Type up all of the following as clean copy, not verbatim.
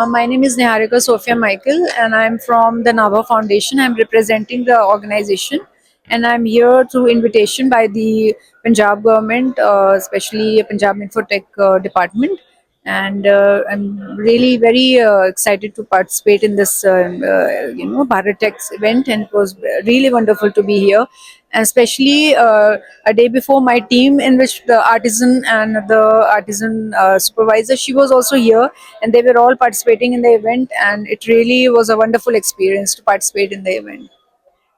My name is Niharika Sophia Michael, and I'm from the Nava Foundation. I'm representing the organization, and I'm here through invitation by the Punjab government, especially Punjab Infotech department. And I'm really very excited to participate in this, Bharat Tech's event, and it was really wonderful to be here. And especially a day before, my team, in which the artisan and the artisan supervisor, she was also here, and they were all participating in the event, and it really was a wonderful experience to participate in the event.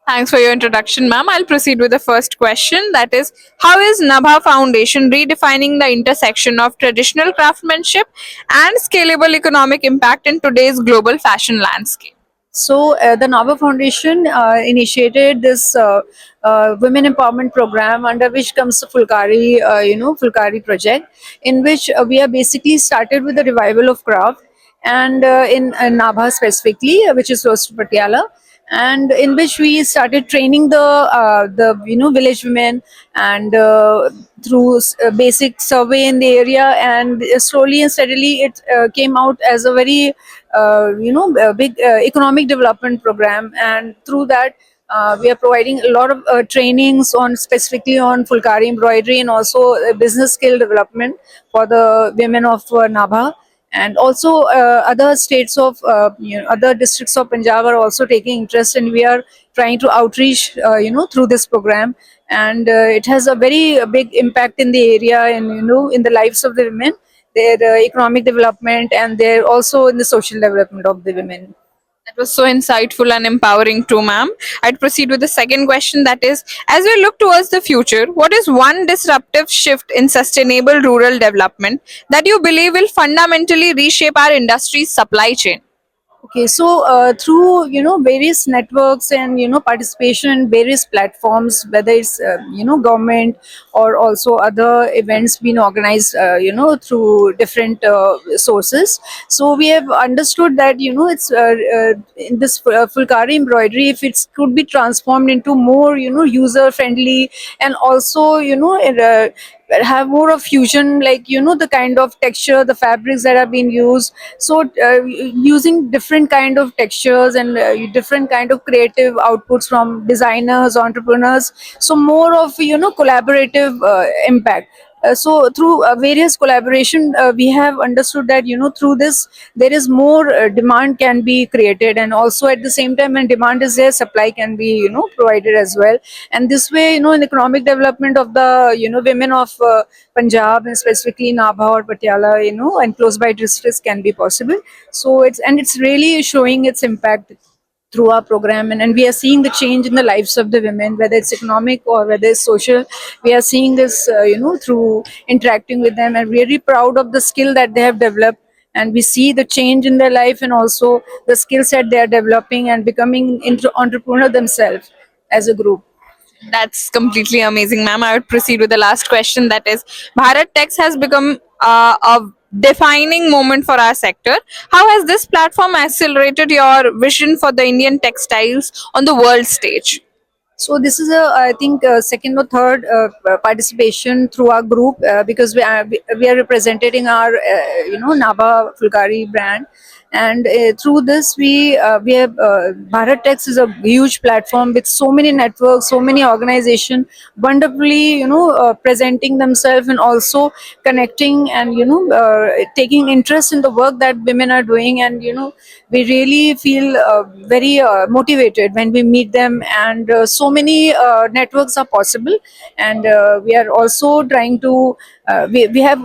Thanks for your introduction, ma'am. I'll proceed with the first question. That is, how is Nabha Foundation redefining the intersection of traditional craftsmanship and scalable economic impact in today's global fashion landscape? So the Nava Foundation initiated this women empowerment program, under which comes the Fulkari, Fulkari project, in which we are basically started with the revival of craft, and in Nabha specifically, which is close to Patiala, and in which we started training the village women, and through basic survey in the area, and slowly and steadily it came out as a very a big economic development program, and through that we are providing a lot of trainings on specifically on Fulkari embroidery, and also business skill development for the women of Nabha. And also other states of other districts of Punjab are also taking interest, and we are trying to outreach through this program, and it has a very big impact in the area, and in the lives of the women, their economic development, and they're also in the social development of the women. That was so insightful and empowering too, ma'am. I'd proceed with the second question. That is, as we look towards the future, what is one disruptive shift in sustainable rural development that you believe will fundamentally reshape our industry's supply chain? Okay, so through various networks, and participation in various platforms, whether it's government or also other events being organized through different sources. So we have understood that it's in this Fulkari embroidery, if it could be transformed into more user friendly, and also have more of fusion, like the kind of texture, the fabrics that are being used. So using different kind of textures, and different kind of creative outputs from designers, entrepreneurs, so more of collaborative impact. So through various collaboration, we have understood that through this there is more demand can be created, and also at the same time, when demand is there, supply can be provided as well. And this way, in economic development of the women of Punjab, and specifically Nabha or Patiala, and close by districts, can be possible. So it's really showing its impact through our program, and we are seeing the change in the lives of the women, whether it's economic or whether it's social. We are seeing this through interacting with them, and really proud of the skill that they have developed, and we see the change in their life, and also the skill set they are developing, and becoming entrepreneur themselves as a group. That's completely amazing, ma'am. I would proceed with the last question. That is, Bharat Tex has become a defining moment for our sector. How has this platform accelerated your vision for the Indian textiles on the world stage? So this is I think, second or third participation through our group, because we are representing our Nabha Fulkari brand, and through this we have Bharat Tex is a huge platform with so many networks, so many organizations, wonderfully presenting themselves, and also connecting, and taking interest in the work that women are doing, and we really feel very motivated when we meet them, and so many networks are possible. And we are also trying to we have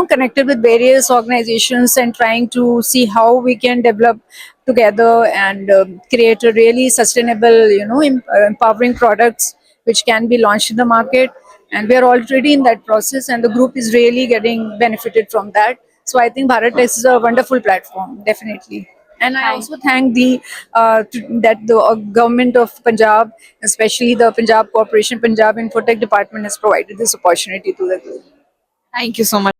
connected with various organizations, and trying to see how we can develop together, and create a really sustainable empowering products which can be launched in the market. And we are already in that process, and the group is really getting benefited from that. So I think Bharat Tex is a wonderful platform, definitely. And I Thank also thank that the government of Punjab, especially the Punjab Corporation, Punjab Infotech Department, has provided this opportunity to the group. Thank you so much.